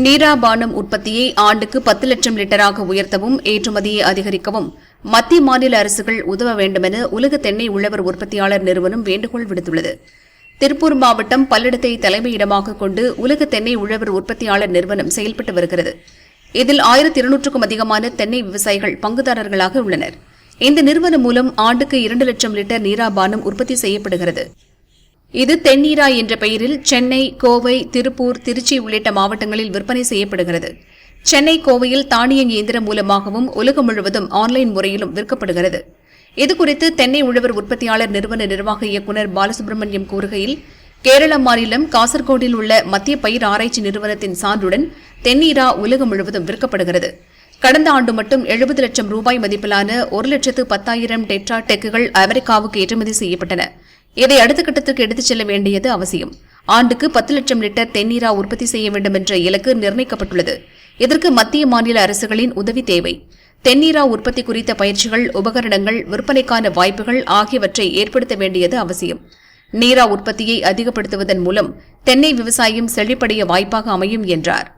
நீரா பானம் உற்பத்தியை ஆண்டுக்கு 10 லட்சம் லிட்டராக உயர்த்தவும் ஏற்றுமதியை அதிகரிக்கவும் மத்திய மாநில அரசுகள் உதவ வேண்டுமென உலக தென்னை உழவர் உற்பத்தியாளர் நிறுவனம் வேண்டுகோள் விடுத்துள்ளது. திருப்பூர் மாவட்டம் பல்லடத்தை தலைமையிடமாக கொண்டு உலக தென்னை உழவர் உற்பத்தியாளர் நிறுவனம் செயல்பட்டு வருகிறது. இதில் 1200க்கும் அதிகமான தென்னை விவசாயிகள் பங்குதாரர்களாக உள்ளனர். இந்த நிறுவனம் மூலம் ஆண்டுக்கு 2 லட்சம் லிட்டர் நீரா பானம் உற்பத்தி செய்யப்படுகிறது. இது தென்னீரா என்ற பெயரில் சென்னை, கோவை, திருப்பூர், திருச்சி உள்ளிட்ட மாவட்டங்களில் விற்பனை செய்யப்படுகிறது. சென்னை, கோவையில் தானியங்கி இயந்திரம் மூலமாகவும் உலகம் முழுவதும் ஆன்லைன் முறையிலும் விற்கப்படுகிறது. இதுகுறித்து தென்னை உழவர் உற்பத்தியாளர் நிறுவன நிர்வாக இயக்குநர் பாலசுப்ரமணியம் கூறுகையில், கேரள மாநிலம் காசர்கோடில் உள்ள மத்திய பயிர் ஆராய்ச்சி நிறுவனத்தின் சான்றுடன் தென்னீரா உலகம் முழுவதும் விற்கப்படுகிறது. கடந்த ஆண்டு மட்டும் 70 லட்சம் ரூபாய் மதிப்பிலான 1,10,000 டெட்ரா டெக்குகள் அமெரிக்காவுக்கு ஏற்றுமதி செய்யப்பட்டன. இதை அடுத்த கட்டத்திற்கு எடுத்துச் செல்ல வேண்டியது அவசியம். ஆண்டுக்கு 10 லட்சம் லிட்டர் தென்னீரா உற்பத்தி செய்ய வேண்டும் என்ற இலக்கு நிர்ணயிக்கப்பட்டுள்ளது. இதற்கு மத்திய மாநில அரசுகளின் உதவி தேவை. தென்னீரா உற்பத்தி குறித்த பயிற்சிகள், உபகரணங்கள், விற்பனைக்கான வாய்ப்புகள் ஆகியவற்றை ஏற்படுத்த வேண்டியது அவசியம். நீரா உற்பத்தியை அதிகப்படுத்துவதன் மூலம் தென்னை விவசாயம் செழிப்படைய வாய்ப்பாக அமையும் என்றார்.